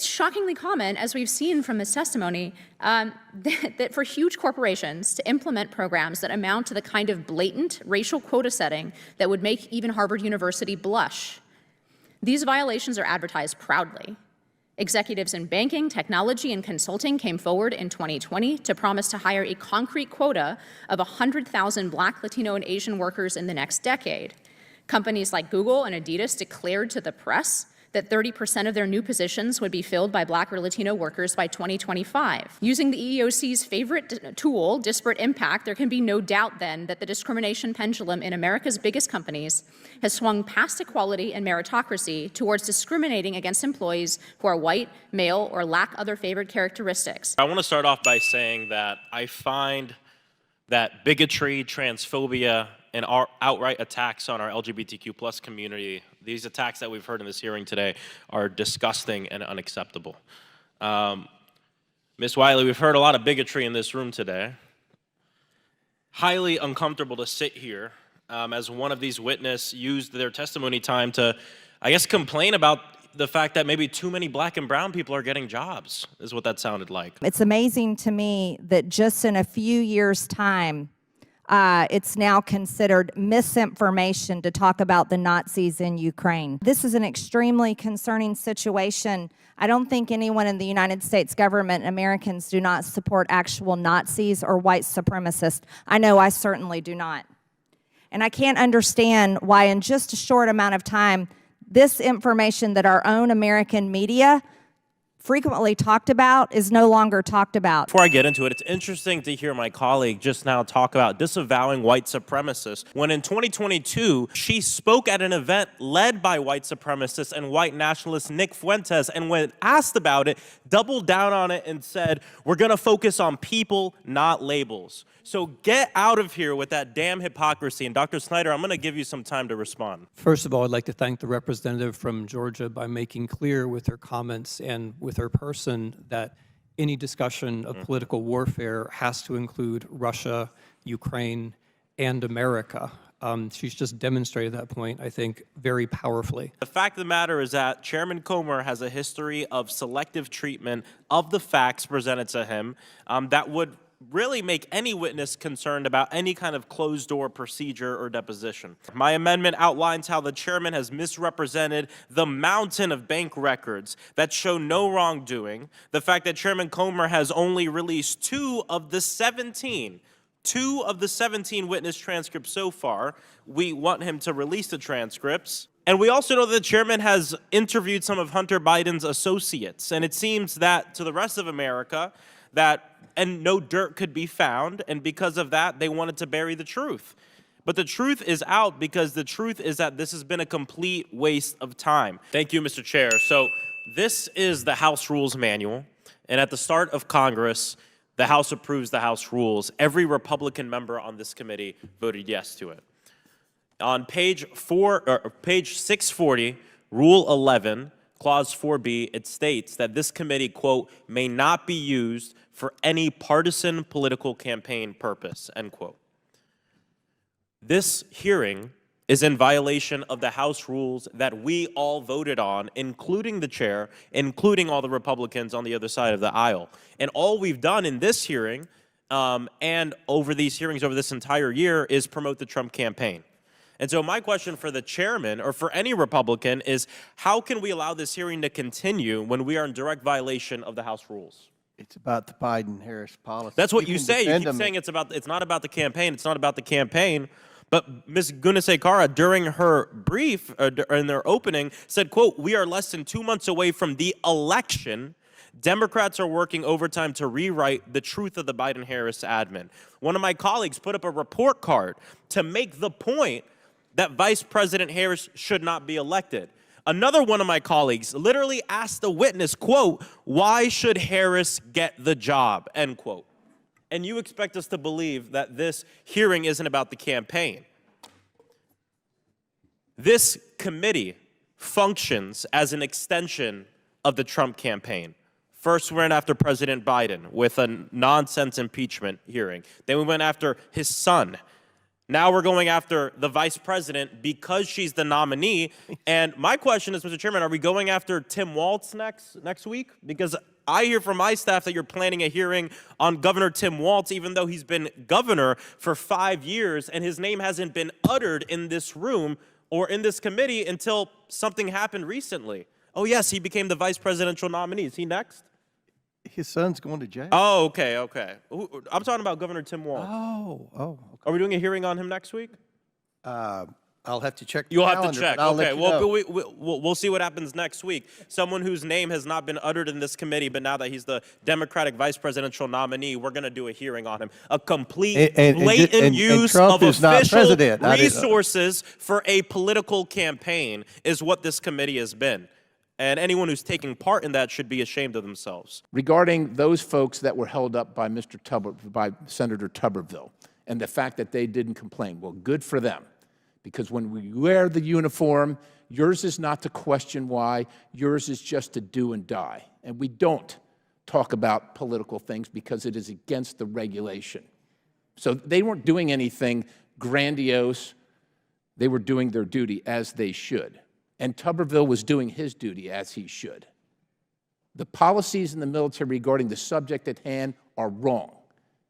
It's shockingly common, as we've seen from this testimony, that for huge corporations to implement programs that amount to the kind of blatant racial quota setting that would make even Harvard University blush. These violations are advertised proudly. Executives in banking, technology, and consulting came forward in 2020 to promise to hire a concrete quota of 100,000 Black, Latino, and Asian workers in the next decade. Companies like Google and Adidas declared to the press that 30% of their new positions would be filled by Black or Latino workers by 2025. Using the EEOC's favorite tool, disparate impact, there can be no doubt then that the discrimination pendulum in America's biggest companies has swung past equality and meritocracy towards discriminating against employees who are white, male, or lack other favored characteristics. I want to start off by saying that I find that bigotry, transphobia, and our outright attacks on our LGBTQ+ community, these attacks that we've heard in this hearing today, are disgusting and unacceptable. Ms. Wiley, we've heard a lot of bigotry in this room today. Highly uncomfortable to sit here as one of these witnesses used their testimony time to, I guess, complain about the fact that maybe too many Black and brown people are getting jobs, is what that sounded like. It's amazing to me that just in a few years' time, it's now considered misinformation to talk about the Nazis in Ukraine. This is an extremely concerning situation. I don't think anyone in the United States government, Americans, do not support actual Nazis or white supremacists. I know I certainly do not. And I can't understand why in just a short amount of time, this information that our own American media frequently talked about is no longer talked about. Before I get into it, it's interesting to hear my colleague just now talk about disavowing white supremacists when in 2022, she spoke at an event led by white supremacist and white nationalist Nick Fuentes, and when asked about it, doubled down on it and said, we're gonna focus on people, not labels. So get out of here with that damn hypocrisy. And Dr. Snyder, I'm gonna give you some time to respond. First of all, I'd like to thank the representative from Georgia by making clear with her comments and with her person that any discussion of political warfare has to include Russia, Ukraine, and America. She's just demonstrated that point, I think, very powerfully. The fact of the matter is that Chairman Comer has a history of selective treatment of the facts presented to him that would really make any witness concerned about any kind of closed-door procedure or deposition. My amendment outlines how the chairman has misrepresented the mountain of bank records that show no wrongdoing, the fact that Chairman Comer has only released two of the 17 witness transcripts so far. We want him to release the transcripts. And we also know that the chairman has interviewed some of Hunter Biden's associates, and it seems that to the rest of America, and no dirt could be found, and because of that, they wanted to bury the truth. But the truth is out because the truth is that this has been a complete waste of time. Thank you, Mr. Chair. So this is the House Rules Manual, and at the start of Congress, the House approves the House rules. Every Republican member on this committee voted yes to it. On page 640, Rule 11, Clause 4B, it states that this committee, quote, may not be used for any partisan political campaign purpose, end quote. This hearing is in violation of the House rules that we all voted on, including the chair, including all the Republicans on the other side of the aisle. And all we've done in this hearing and over these hearings over this entire year is promote the Trump campaign. And so my question for the chairman or for any Republican is, how can we allow this hearing to continue when we are in direct violation of the House rules? It's about the Biden-Harris policy. That's what you say. You keep saying it's not about the campaign. It's not about the campaign. But Ms. Gunasekaran, during her brief, in their opening, said, quote, we are less than 2 months away from the election. Democrats are working overtime to rewrite the truth of the Biden-Harris admin. One of my colleagues put up a report card to make the point that Vice President Harris should not be elected. Another one of my colleagues literally asked the witness, quote, why should Harris get the job, end quote. And you expect us to believe that this hearing isn't about the campaign. This committee functions as an extension of the Trump campaign. First, we went after President Biden with a nonsense impeachment hearing. Then we went after his son. Now we're going after the vice president because she's the nominee. And my question is, Mr. Chairman, are we going after Tim Walz next week? Because I hear from my staff that you're planning a hearing on Governor Tim Walz, even though he's been governor for 5 years and his name hasn't been uttered in this room or in this committee until something happened recently. Oh, yes, he became the vice presidential nominee. Is he next? His son's going to jail. Oh, okay. I'm talking about Governor Tim Walz. Okay. Are we doing a hearing on him next week? I'll have to check the You'll calendar, have to check. but I'll Okay, let you well, know. we'll see what happens next week. Someone whose name has not been uttered in this committee, but now that he's the Democratic vice presidential nominee, we're going to do a hearing on him. A complete, blatant use Trump of is not official president. resources for a political campaign is what this committee has been. And anyone who's taking part in that should be ashamed of themselves. Regarding those folks that were held up by by Senator Tuberville, and the fact that they didn't complain, well, good for them. Because when we wear the uniform, yours is not to question why, yours is just to do and die. And we don't talk about political things because it is against the regulation. So they weren't doing anything grandiose. They were doing their duty as they should. And Tuberville was doing his duty as he should. The policies in the military regarding the subject at hand are wrong.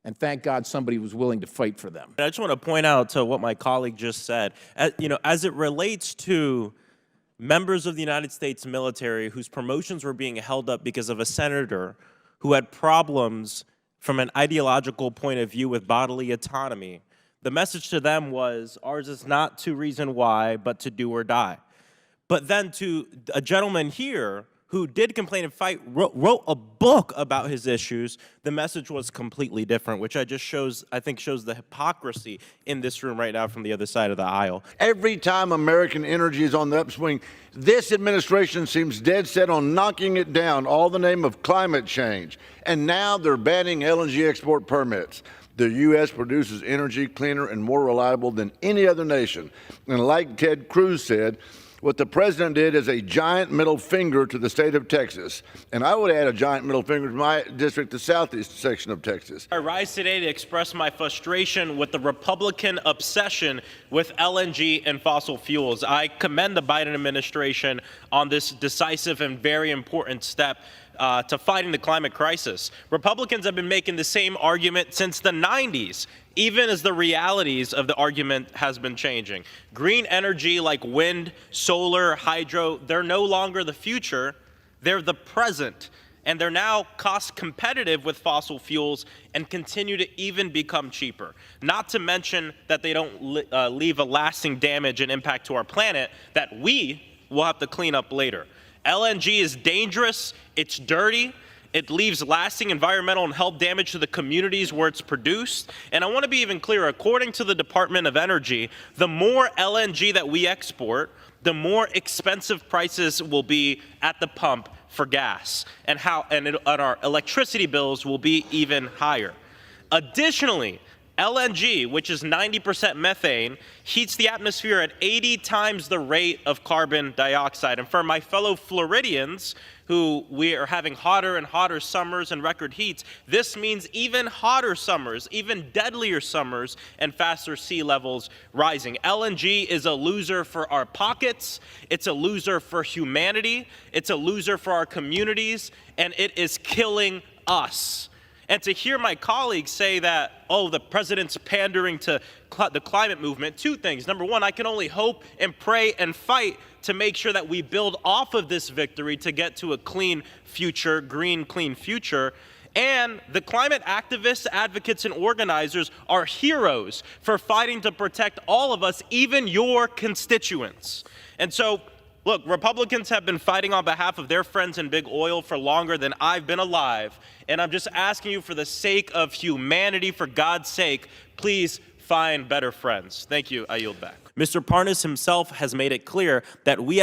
And thank God somebody was willing to fight for them. I just want to point out to what my colleague just said, as it relates to members of the United States military whose promotions were being held up because of a senator who had problems from an ideological point of view with bodily autonomy, the message to them was, ours is not to reason why, but to do or die. But then to a gentleman here who did complain and fight, wrote a book about his issues, the message was completely different, which I think shows the hypocrisy in this room right now from the other side of the aisle. Every time American energy is on the upswing, this administration seems dead set on knocking it down, all in the name of climate change. And now they're banning LNG export permits. The U.S. produces energy cleaner and more reliable than any other nation. And like Ted Cruz said, what the president did is a giant middle finger to the state of Texas. And I would add a giant middle finger to my district, the southeast section of Texas. I rise today to express my frustration with the Republican obsession with LNG and fossil fuels. I commend the Biden administration on this decisive and very important step to fighting the climate crisis. Republicans have been making the same argument since the 90s, even as the realities of the argument has been changing. Green energy like wind, solar, hydro, they're no longer the future, they're the present. And they're now cost competitive with fossil fuels and continue to even become cheaper. Not to mention that they don't leave a lasting damage and impact to our planet that we will have to clean up later. LNG is dangerous, it's dirty, it leaves lasting environmental and health damage to the communities where it's produced. And I want to be even clearer, according to the Department of Energy, the more LNG that we export, the more expensive prices will be at the pump for gas, and our electricity bills will be even higher. Additionally, LNG, which is 90% methane, heats the atmosphere at 80 times the rate of carbon dioxide. And for my fellow Floridians, who we are having hotter and hotter summers and record heats, this means even hotter summers, even deadlier summers, and faster sea levels rising. LNG is a loser for our pockets, it's a loser for humanity, it's a loser for our communities, and it is killing us. And to hear my colleagues say that, oh, the president's pandering to the climate movement, two things. Number one, I can only hope and pray and fight to make sure that we build off of this victory to get to a clean future, green, clean future. And the climate activists, advocates, and organizers are heroes for fighting to protect all of us, even your constituents. And so, look, Republicans have been fighting on behalf of their friends in big oil for longer than I've been alive. And I'm just asking you, for the sake of humanity, for God's sake, please find better friends. Thank you. I yield back. Mr. Parnas himself has made it clear that we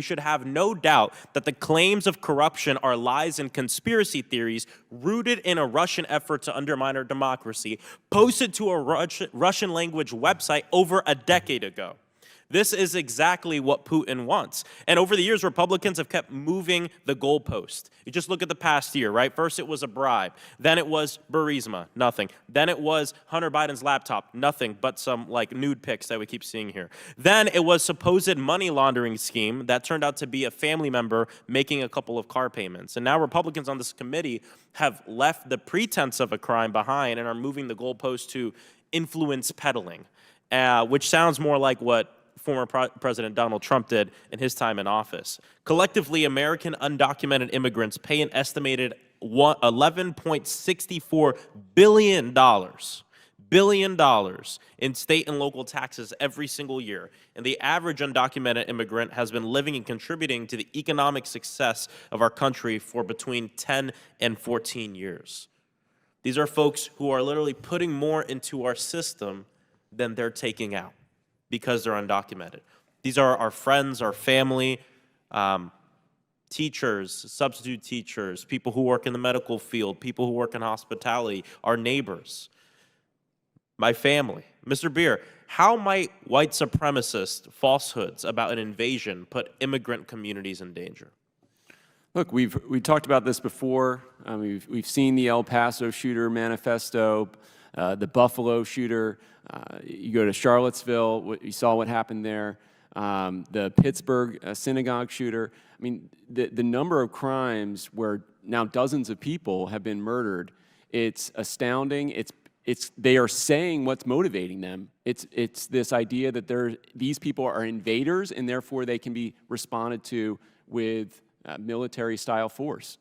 should have no doubt that the claims of corruption are lies and conspiracy theories rooted in a Russian effort to undermine our democracy, posted to a Russian language website over a decade ago. This is exactly what Putin wants. And over the years, Republicans have kept moving the goalpost. You just look at the past year, right? First it was a bribe. Then it was Burisma, nothing. Then it was Hunter Biden's laptop, nothing but some like nude pics that we keep seeing here. Then it was supposed money laundering scheme that turned out to be a family member making a couple of car payments. And now Republicans on this committee have left the pretense of a crime behind and are moving the goalpost to influence peddling, which sounds more like what former President Donald Trump did in his time in office. Collectively, American undocumented immigrants pay an estimated $11.64 billion in state and local taxes every single year. And the average undocumented immigrant has been living and contributing to the economic success of our country for between 10 and 14 years. These are folks who are literally putting more into our system than they're taking out, because they're undocumented. These are our friends, our family, teachers, substitute teachers, people who work in the medical field, people who work in hospitality, our neighbors, my family. Mr. Beer, how might white supremacist falsehoods about an invasion put immigrant communities in danger? Look, we talked about this before. We've seen the El Paso shooter manifesto, the Buffalo shooter. You go to Charlottesville, you saw what happened there. The Pittsburgh synagogue shooter. I mean, the number of crimes where now dozens of people have been murdered, it's astounding. They are saying what's motivating them. It's this idea that these people are invaders and therefore they can be responded to with military-style force.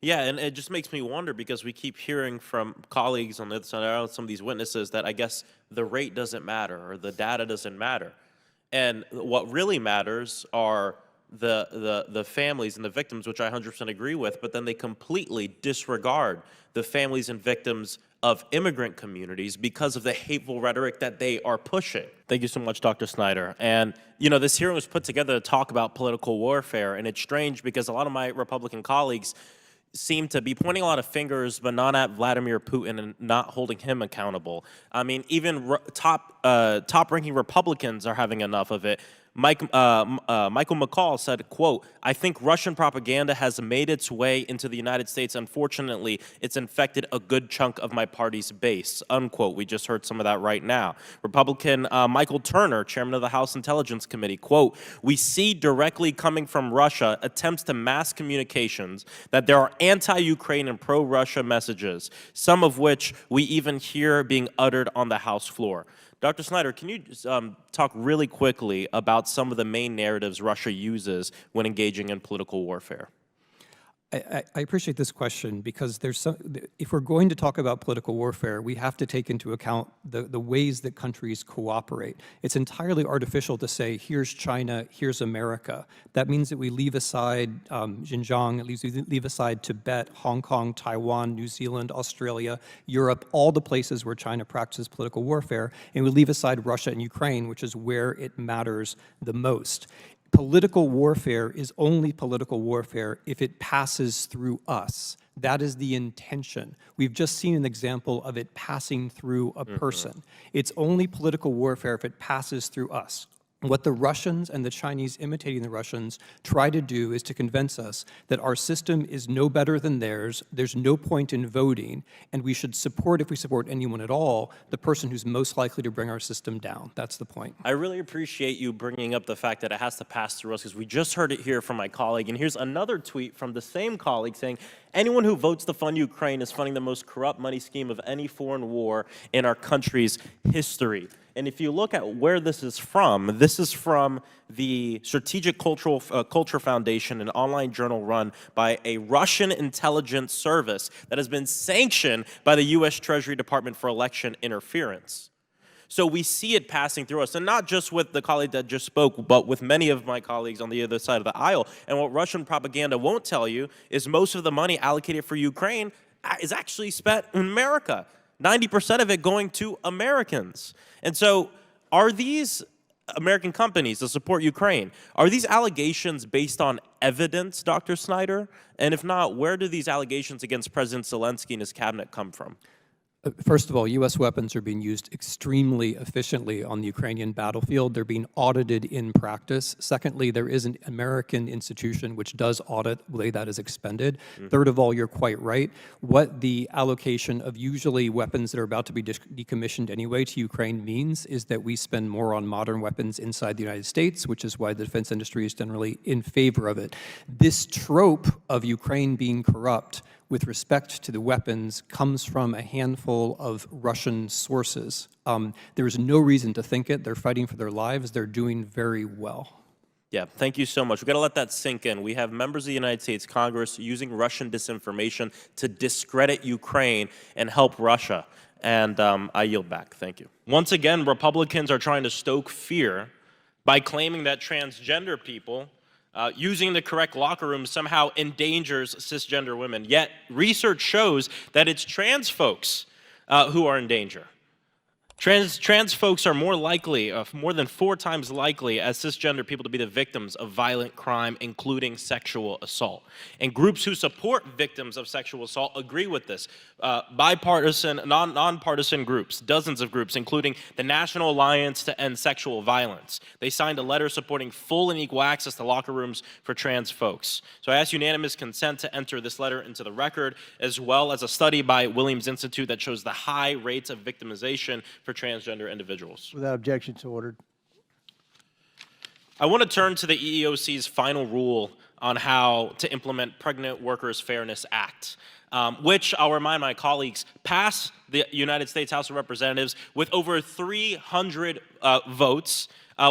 Yeah, and it just makes me wonder, because we keep hearing from colleagues on the other side, some of these witnesses, that I guess the rate doesn't matter or the data doesn't matter. And what really matters are the families and the victims, which I 100% agree with, but then they completely disregard the families and victims of immigrant communities because of the hateful rhetoric that they are pushing. Thank you so much, Dr. Snyder. And, you know, this hearing was put together to talk about political warfare, and it's strange because a lot of my Republican colleagues seem to be pointing a lot of fingers, but not at Vladimir Putin and not holding him accountable. I mean, even top-ranking Republicans are having enough of it. Michael McCall said, quote, "I think Russian propaganda has made its way into the United States. Unfortunately, it's infected a good chunk of my party's base," unquote. We just heard some of that right now. Republican Michael Turner, chairman of the House Intelligence Committee, quote, "We see directly coming from Russia attempts to mass communications that there are anti-Ukraine and pro-Russia messages, some of which we even hear being uttered on the House floor." Dr. Snyder, can you talk really quickly about some of the main narratives Russia uses when engaging in political warfare? I appreciate this question because if we're going to talk about political warfare, we have to take into account the ways that countries cooperate. It's entirely artificial to say, here's China, here's America. That means that we leave aside Xinjiang, at least we leave aside Tibet, Hong Kong, Taiwan, New Zealand, Australia, Europe, all the places where China practices political warfare, and we leave aside Russia and Ukraine, which is where it matters the most. Political warfare is only political warfare if it passes through us. That is the intention. We've just seen an example of it passing through a person. It's only political warfare if it passes through us. What the Russians and the Chinese imitating the Russians try to do is to convince us that our system is no better than theirs, there's no point in voting, and we should support, if we support anyone at all, the person who's most likely to bring our system down. That's the point. I really appreciate you bringing up the fact that it has to pass through us, because we just heard it here from my colleague, and here's another tweet from the same colleague saying, "Anyone who votes to fund Ukraine is funding the most corrupt money scheme of any foreign war in our country's history." And if you look at where this is from the Strategic Culture Foundation, an online journal run by a Russian intelligence service that has been sanctioned by the U.S. Treasury Department for election interference. So we see it passing through us, and not just with the colleague that just spoke, but with many of my colleagues on the other side of the aisle. And what Russian propaganda won't tell you is most of the money allocated for Ukraine is actually spent in America. 90% of it going to Americans. And so are these American companies that support Ukraine, are these allegations based on evidence, Dr. Snyder? And if not, where do these allegations against President Zelensky and his cabinet come from? First of all, U.S. weapons are being used extremely efficiently on the Ukrainian battlefield. They're being audited in practice. Secondly, there is an American institution which does audit the way that is expended. Third of all, you're quite right. What the allocation of usually weapons that are about to be decommissioned anyway to Ukraine means is that we spend more on modern weapons inside the United States, which is why the defense industry is generally in favor of it. This trope of Ukraine being corrupt with respect to the weapons comes from a handful of Russian sources. There is no reason to think it. They're fighting for their lives. They're doing very well. Yeah, thank you so much. We've got to let that sink in. We have members of the United States Congress using Russian disinformation to discredit Ukraine and help Russia. And I yield back. Thank you. Once again, Republicans are trying to stoke fear by claiming that transgender people using the correct locker room somehow endangers cisgender women. Yet research shows that it's trans folks who are in danger. Trans folks are more likely, more than 4 times likely as cisgender people to be the victims of violent crime, including sexual assault. And groups who support victims of sexual assault agree with this. Bipartisan, nonpartisan groups, dozens of groups, including the National Alliance to End Sexual Violence. They signed a letter supporting full and equal access to locker rooms for trans folks. So I ask unanimous consent to enter this letter into the record, as well as a study by Williams Institute that shows the high rates of victimization for transgender individuals. Without objection, so ordered. I want to turn to the EEOC's final rule on how to implement Pregnant Workers Fairness Act, which, I'll remind my colleagues, passed the United States House of Representatives with over 300 votes,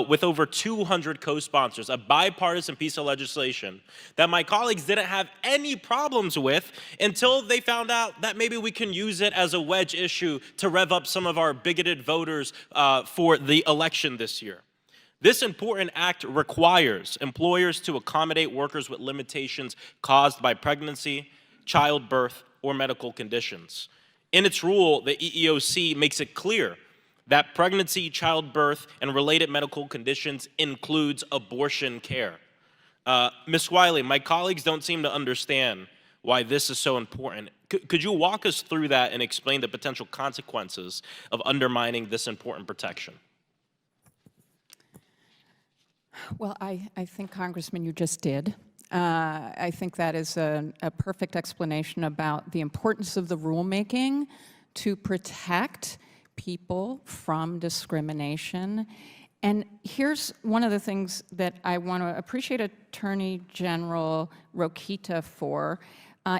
with over 200 co-sponsors, a bipartisan piece of legislation that my colleagues didn't have any problems with until they found out that maybe we can use it as a wedge issue to rev up some of our bigoted voters for the election this year. This important act requires employers to accommodate workers with limitations caused by pregnancy, childbirth, or medical conditions. In its rule, the EEOC makes it clear that pregnancy, childbirth, and related medical conditions includes abortion care. Ms. Wiley, my colleagues don't seem to understand why this is so important. Could you walk us through that and explain the potential consequences of undermining this important protection? Well, I think, Congressman, you just did. I think that is a perfect explanation about the importance of the rulemaking to protect people from discrimination. And here's one of the things that I want to appreciate Attorney General Rokita for,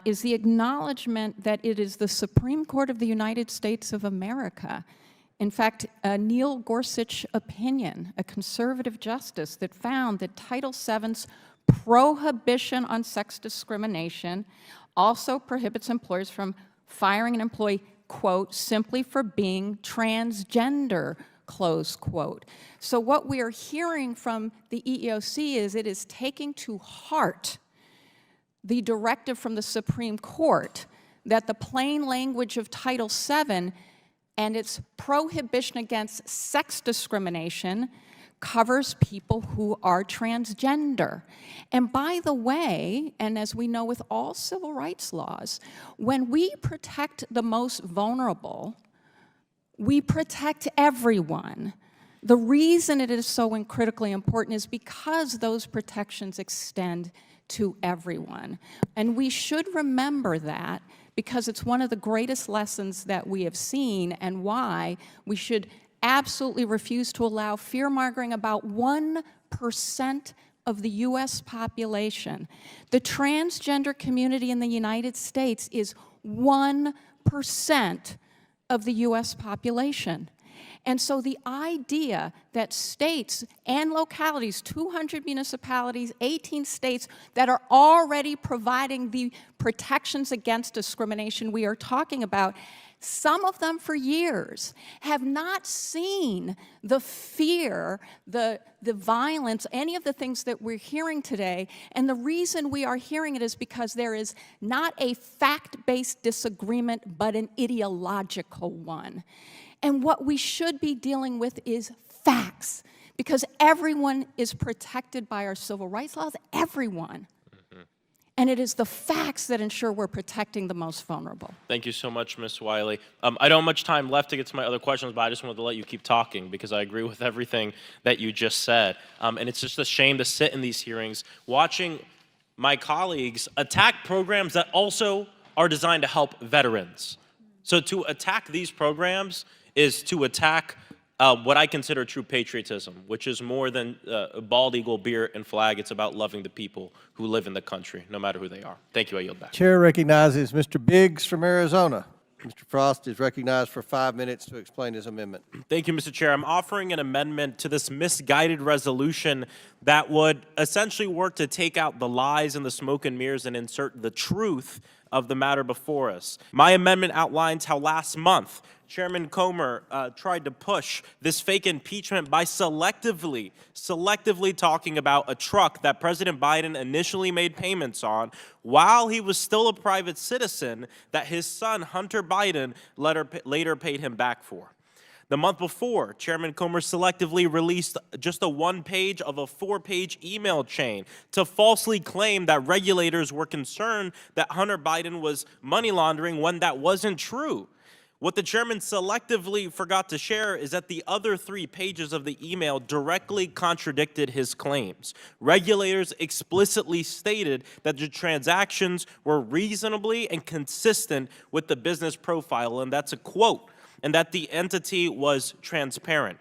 is the acknowledgement that it is the Supreme Court of the United States of America. In fact, a Neil Gorsuch opinion, a conservative justice, that found that Title VII's prohibition on sex discrimination also prohibits employers from firing an employee, quote, simply for being transgender, close quote. So what we are hearing from the EEOC is it is taking to heart the directive from the Supreme Court that the plain language of Title VII and its prohibition against sex discrimination covers people who are transgender. And by the way, and as we know with all civil rights laws, when we protect the most vulnerable, we protect everyone. The reason it is so critically important is because those protections extend to everyone. And we should remember that, because it's one of the greatest lessons that we have seen, and why we should absolutely refuse to allow fear-mongering about 1% of the U.S. population. The transgender community in the United States is 1% of the U.S. population. And so the idea that states and localities, 200 municipalities, 18 states that are already providing the protections against discrimination we are talking about, some of them for years have not seen the fear, the violence, any of the things that we're hearing today. And the reason we are hearing it is because there is not a fact-based disagreement, but an ideological one. And what we should be dealing with is facts, because everyone is protected by our civil rights laws, everyone. And it is the facts that ensure we're protecting the most vulnerable. Thank you so much, Ms. Wiley. I don't have much time left to get to my other questions, but I just wanted to let you keep talking because I agree with everything that you just said. And it's just a shame to sit in these hearings watching my colleagues attack programs that also are designed to help veterans. So to attack these programs is to attack what I consider true patriotism, which is more than a bald eagle, beer, and flag. It's about loving the people who live in the country, no matter who they are. Thank you. I yield back. Chair recognizes Mr. Biggs from Arizona. Mr. Frost is recognized for 5 minutes to explain his amendment. Thank you, Mr. Chair. I'm offering an amendment to this misguided resolution that would essentially work to take out the lies and the smoke and mirrors and insert the truth of the matter before us. My amendment outlines how last month Chairman Comer tried to push this fake impeachment by selectively talking about a truck that President Biden initially made payments on while he was still a private citizen that his son, Hunter Biden, later paid him back for. The month before, Chairman Comer selectively released just a one-page of a 4-page email chain to falsely claim that regulators were concerned that Hunter Biden was money laundering when that wasn't true. What the chairman selectively forgot to share is that the other 3 pages of the email directly contradicted his claims. Regulators explicitly stated that the transactions were reasonably and consistent with the business profile, and that's a quote, and that the entity was transparent.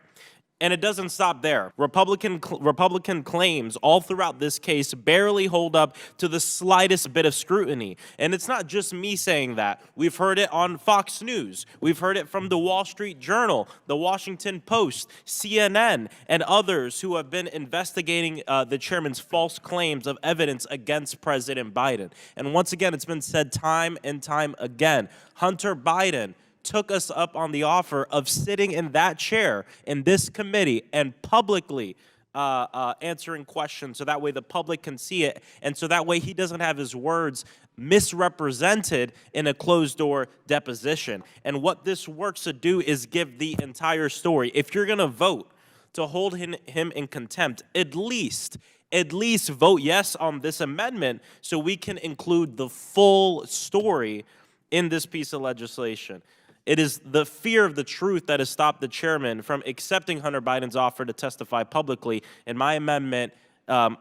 And it doesn't stop there. Republican claims all throughout this case barely hold up to the slightest bit of scrutiny. And it's not just me saying that. We've heard it on Fox News. We've heard it from the Wall Street Journal, the Washington Post, CNN, and others who have been investigating the chairman's false claims of evidence against President Biden. And once again, it's been said time and time again, Hunter Biden took us up on the offer of sitting in that chair in this committee and publicly answering questions so that way the public can see it and so that way he doesn't have his words misrepresented in a closed-door deposition. And what this works to do is give the entire story. If you're going to vote to hold him in contempt, at least vote yes on this amendment so we can include the full story in this piece of legislation. It is the fear of the truth that has stopped the chairman from accepting Hunter Biden's offer to testify publicly, and my amendment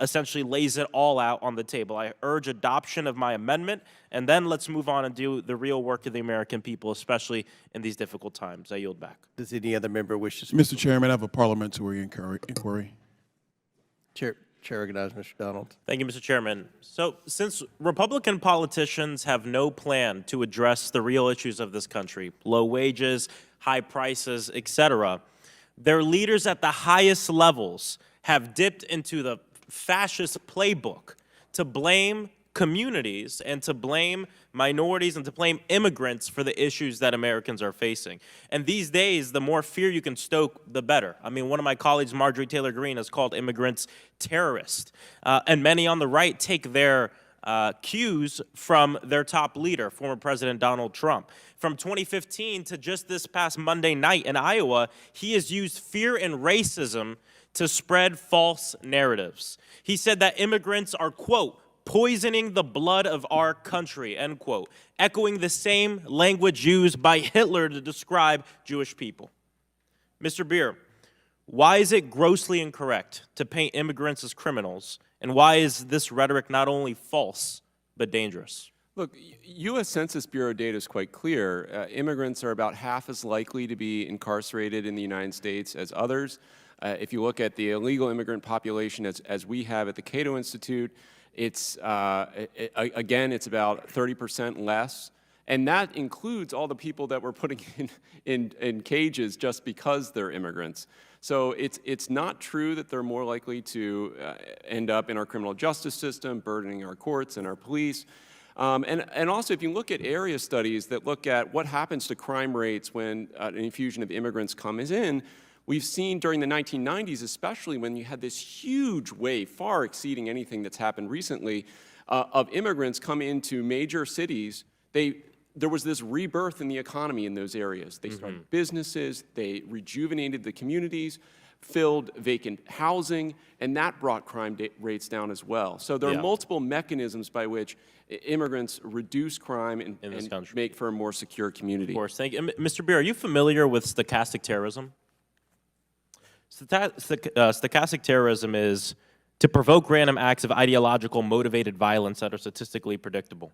essentially lays it all out on the table. I urge adoption of my amendment, and then let's move on and do the real work of the American people, especially in these difficult times. I yield back. Does any other member wish to speak? Mr. Chairman, I have a parliamentary inquiry. Chair recognizes Mr. Donald. Thank you, Mr. Chairman. So since Republican politicians have no plan to address the real issues of this country, low wages, high prices, etc., their leaders at the highest levels have dipped into the fascist playbook to blame communities and to blame minorities and to blame immigrants for the issues that Americans are facing. And these days, the more fear you can stoke, the better. I mean, one of my colleagues, Marjorie Taylor Greene, has called immigrants terrorists. And many on the right take their cues from their top leader, former President Donald Trump. From 2015 to just this past Monday night in Iowa, he has used fear and racism to spread false narratives. He said that immigrants are, quote, poisoning the blood of our country, end quote, echoing the same language used by Hitler to describe Jewish people. Mr. Beer, why is it grossly incorrect to paint immigrants as criminals, and why is this rhetoric not only false, but dangerous? Look, U.S. Census Bureau data is quite clear. Immigrants are about half as likely to be incarcerated in the United States as others. If you look at the illegal immigrant population as we have at the Cato Institute, it's, again, it's about 30% less. And that includes all the people that we're putting in cages just because they're immigrants. So it's not true that they're more likely to end up in our criminal justice system, burdening our courts and our police. And also, if you look at area studies that look at what happens to crime rates when an infusion of immigrants comes in, we've seen during the 1990s, especially when you had this huge wave, far exceeding anything that's happened recently, of immigrants come into major cities, there was this rebirth in the economy in those areas. They started businesses, they rejuvenated the communities. filled vacant housing, and that brought crime rates down as well. So there are multiple mechanisms by which immigrants reduce crime and make for a more secure community. Of course, thank you. Mr. Beer, are you familiar with stochastic terrorism? Stochastic terrorism is to provoke random acts of ideological motivated violence that are statistically predictable.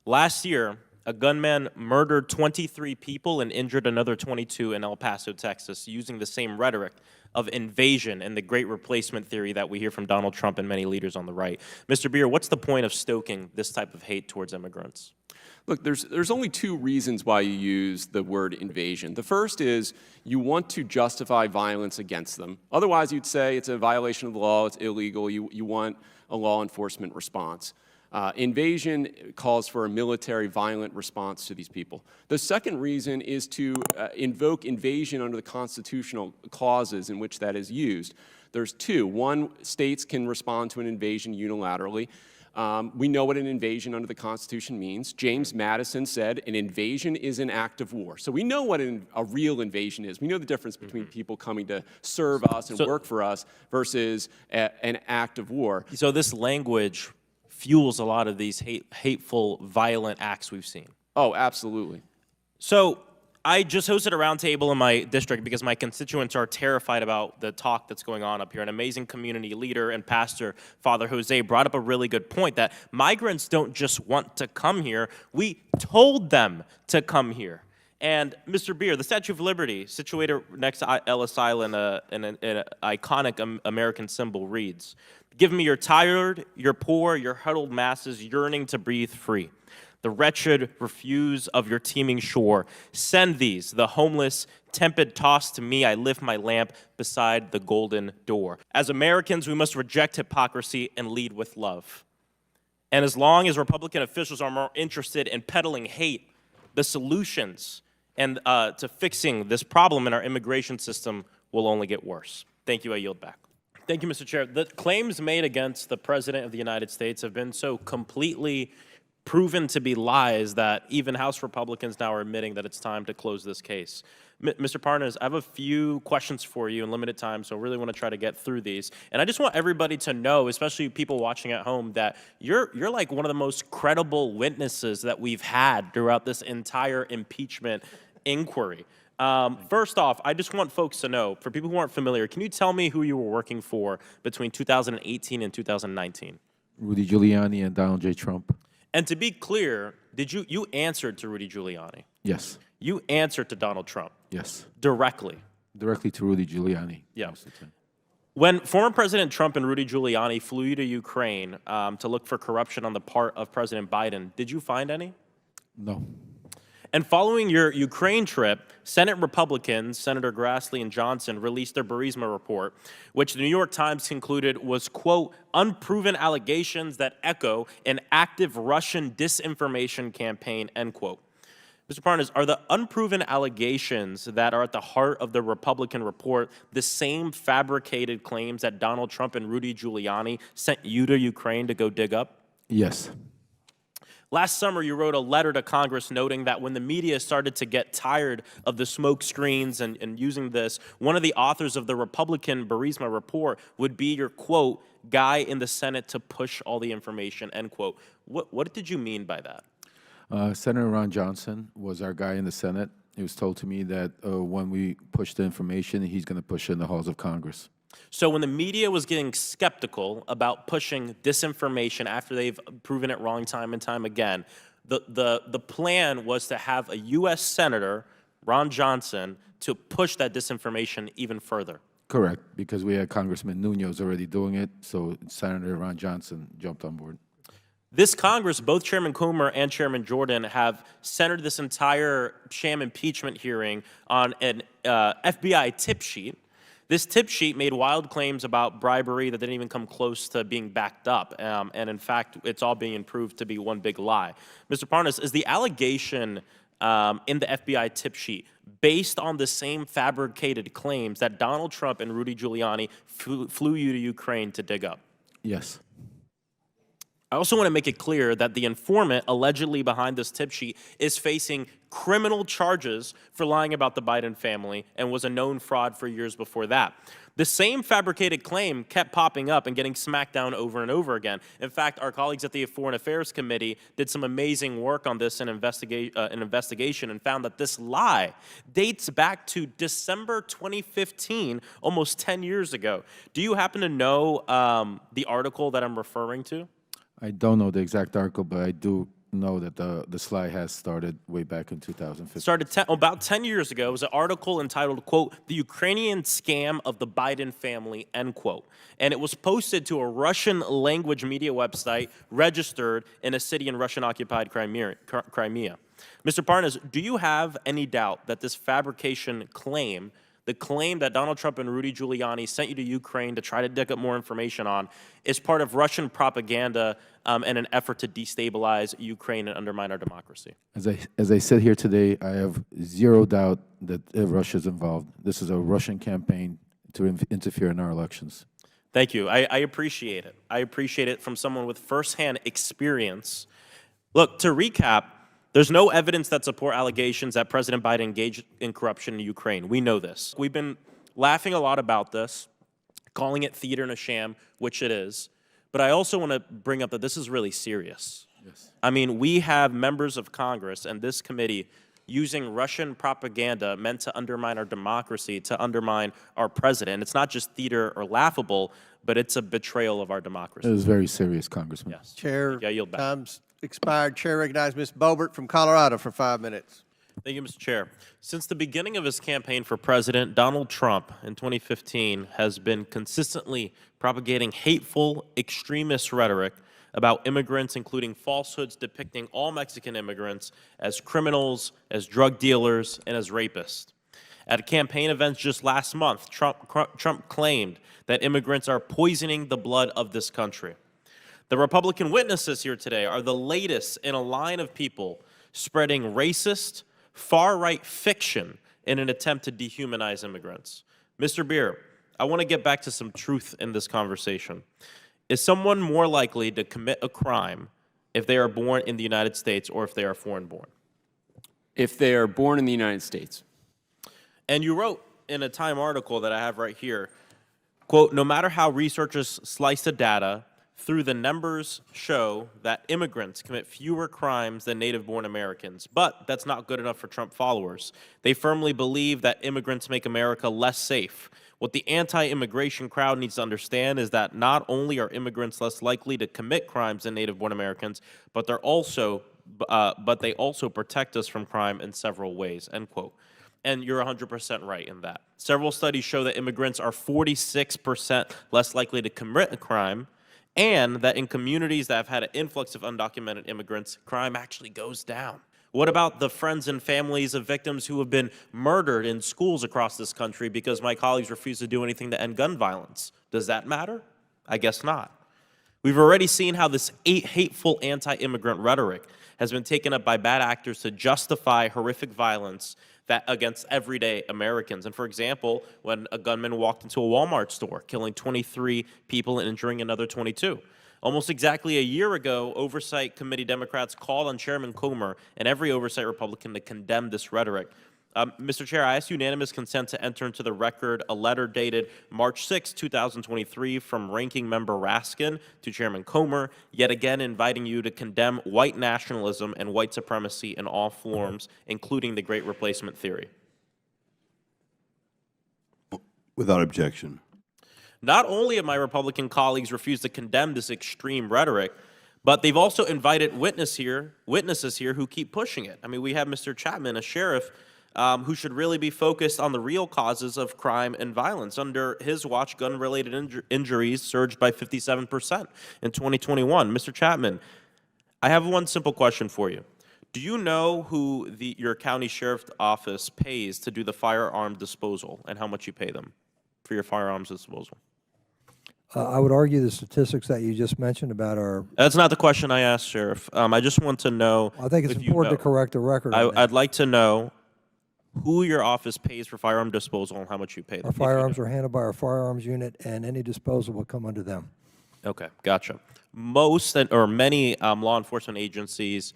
Last year, a gunman murdered 23 people and injured another 22 in El Paso, Texas, using the same rhetoric of invasion and the great replacement theory that we hear from Donald Trump and many leaders on the right. Mr. Beer, what's the point of stoking this type of hate towards immigrants? Look, there's only two reasons why you use the word invasion. The first is you want to justify violence against them. Otherwise, you'd say it's a violation of the law, it's illegal, you want a law enforcement response. Invasion calls for a military violent response to these people. The second reason is to invoke invasion under the constitutional clauses in which that is used. There's two. One, states can respond to an invasion unilaterally. We know what an invasion under the Constitution means. James Madison said an invasion is an act of war. So we know what a real invasion is. We know the difference between people coming to serve us and work for us versus an act of war. So this language fuels a lot of these hateful, violent acts we've seen. Oh, absolutely. So I just hosted a roundtable in my district because my constituents are terrified about the talk that's going on up here. An amazing community leader and pastor, Father Jose, brought up a really good point that migrants don't just want to come here. We told them to come here. And Mr. Beer, the Statue of Liberty, situated next to Ellis Island, an iconic American symbol, reads, "Give me your tired, your poor, your huddled masses yearning to breathe free. The wretched refuse of your teeming shore. Send these, the homeless, tepid tossed to me. I lift my lamp beside the golden door." As Americans, we must reject hypocrisy and lead with love. And as long as Republican officials are more interested in peddling hate, the solutions and to fixing this problem in our immigration system will only get worse. Thank you. I yield back. Thank you, Mr. Chair. The claims made against the President of the United States have been so completely proven to be lies that even House Republicans now are admitting that it's time to close this case. Mr. Parnas, I have a few questions for you in limited time, so I really want to try to get through these. And I just want everybody to know, especially people watching at home, that you're like one of the most credible witnesses that we've had throughout this entire impeachment inquiry. First off, I just want folks to know, for people who aren't familiar, can you tell me who you were working for between 2018 and 2019? Rudy Giuliani and Donald J. Trump. And to be clear, did you answered to Rudy Giuliani? Yes. You answered to Donald Trump? Yes. Directly? Directly to Rudy Giuliani. Yeah. When former President Trump and Rudy Giuliani flew you to Ukraine to look for corruption on the part of President Biden, did you find any? No. And following your Ukraine trip, Senate Republicans, Senator Grassley and Johnson, released their Burisma report, which the New York Times concluded was, quote, unproven allegations that echo an active Russian disinformation campaign, end quote. Mr. Parnas, are the unproven allegations that are at the heart of the Republican report the same fabricated claims that Donald Trump and Rudy Giuliani sent you to Ukraine to go dig up? Yes. Last summer, you wrote a letter to Congress noting that when the media started to get tired of the smoke screens and using this, one of the authors of the Republican Burisma report would be your, quote, guy in the Senate to push all the information, end quote. What did you mean by that? Senator Ron Johnson was our guy in the Senate. It was told to me that when we push the information, he's going to push it in the halls of Congress. So when the media was getting skeptical about pushing disinformation after they've proven it wrong time and time again, the plan was to have a U.S. Senator, Ron Johnson, to push that disinformation even further. Correct, because we had Congressman Nunes already doing it, so Senator Ron Johnson jumped on board. This Congress, both Chairman Comer and Chairman Jordan, have centered this entire sham impeachment hearing on an FBI tip sheet. This tip sheet made wild claims about bribery that didn't even come close to being backed up. And in fact, it's all being proved to be one big lie. Mr. Parnas, is the allegation in the FBI tip sheet based on the same fabricated claims that Donald Trump and Rudy Giuliani flew you to Ukraine to dig up? Yes. I also want to make it clear that the informant allegedly behind this tip sheet is facing criminal charges for lying about the Biden family and was a known fraud for years before that. The same fabricated claim kept popping up and getting smacked down over and over again. In fact, our colleagues at the Foreign Affairs Committee did some amazing work on this investigation and found that this lie dates back to December 2015, almost 10 years ago. Do you happen to know the article that I'm referring to? I don't know the exact article, but I do know that the slide has started way back in 2015. Started about 10 years ago. It was an article entitled, quote, "The Ukrainian Scam of the Biden Family," end quote. And it was posted to a Russian language media website registered in a city in Russian-occupied Crimea. Mr. Parnas, do you have any doubt that this fabrication claim, the claim that Donald Trump and Rudy Giuliani sent you to Ukraine to try to dig up more information on, is part of Russian propaganda and an effort to destabilize Ukraine and undermine our democracy? As I said here today, I have zero doubt that Russia's involved. This is a Russian campaign to interfere in our elections. Thank you. I appreciate it. I appreciate it from someone with firsthand experience. Look, to recap, there's no evidence that support allegations that President Biden engaged in corruption in Ukraine. We know this. We've been laughing a lot about this, calling it theater and a sham, which it is. But I also want to bring up that this is really serious. Yes. I mean, we have members of Congress and this committee using Russian propaganda meant to undermine our democracy, to undermine our president. It's not just theater or laughable, but it's a betrayal of our democracy. It is very serious, Congressman. Yes. Chair, I yield back. time's expired. Chair recognizes Ms. Boebert from Colorado for 5 minutes. Thank you, Mr. Chair. Since the beginning of his campaign for president, Donald Trump in 2015 has been consistently propagating hateful, extremist rhetoric about immigrants, including falsehoods depicting all Mexican immigrants as criminals, as drug dealers, and as rapists. At campaign events just last month, Trump claimed that immigrants are poisoning the blood of this country. The Republican witnesses here today are the latest in a line of people spreading racist, far-right fiction in an attempt to dehumanize immigrants. Mr. Beer, I want to get back to some truth in this conversation. Is someone more likely to commit a crime if they are born in the United States or if they are foreign-born? If they are born in the United States. And you wrote in a Time article that I have right here, quote, "No matter how researchers slice the data, through the numbers show that immigrants commit fewer crimes than native-born Americans. But that's not good enough for Trump followers. They firmly believe that immigrants make America less safe. What the anti-immigration crowd needs to understand is that not only are immigrants less likely to commit crimes than native-born Americans, but they also protect us from crime in several ways," end quote. And you're 100% right in that. Several studies show that immigrants are 46% less likely to commit a crime, and that in communities that have had an influx of undocumented immigrants, crime actually goes down. What about the friends and families of victims who have been murdered in schools across this country because my colleagues refuse to do anything to end gun violence? Does that matter? I guess not. We've already seen how this hateful anti-immigrant rhetoric has been taken up by bad actors to justify horrific violence against everyday Americans. And for example, when a gunman walked into a Walmart store, killing 23 people and injuring another 22. Almost exactly a year ago, Oversight Committee Democrats called on Chairman Comer and every Oversight Republican to condemn this rhetoric. Mr. Chair, I ask unanimous consent to enter into the record a letter dated March 6, 2023 from Ranking Member Raskin to Chairman Comer, yet again inviting you to condemn white nationalism and white supremacy in all forms, including the Great Replacement theory. Without objection. Not only have my Republican colleagues refused to condemn this extreme rhetoric, but they've also invited witnesses here who keep pushing it. I mean, we have Mr. Chapman, a sheriff, who should really be focused on the real causes of crime and violence. Under his watch, gun-related injuries surged by 57% in 2021. Mr. Chapman, I have one simple question for you. Do you know who your county sheriff's office pays to do the firearm disposal and how much you pay them for your firearms disposal? I would argue the statistics that you just mentioned about our... That's not the question I asked, Sheriff. I just want to know... I think it's important to correct the record. I'd like to know who your office pays for firearm disposal and how much you pay them. Our firearms are handled by our firearms unit, and any disposal will come under them. Okay, gotcha. Many law enforcement agencies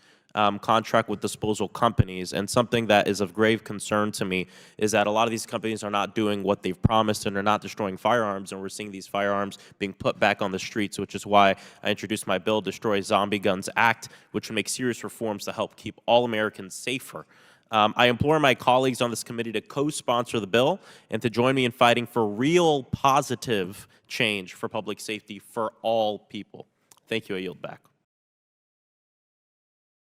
contract with disposal companies, and something that is of grave concern to me is that a lot of these companies are not doing what they've promised, and they're not destroying firearms, and we're seeing these firearms being put back on the streets, which is why I introduced my bill, Destroy Zombie Guns Act, which would make serious reforms to help keep all Americans safer. I implore my colleagues on this committee to co-sponsor the bill and to join me in fighting for real positive change for public safety for all people. Thank you. I yield back.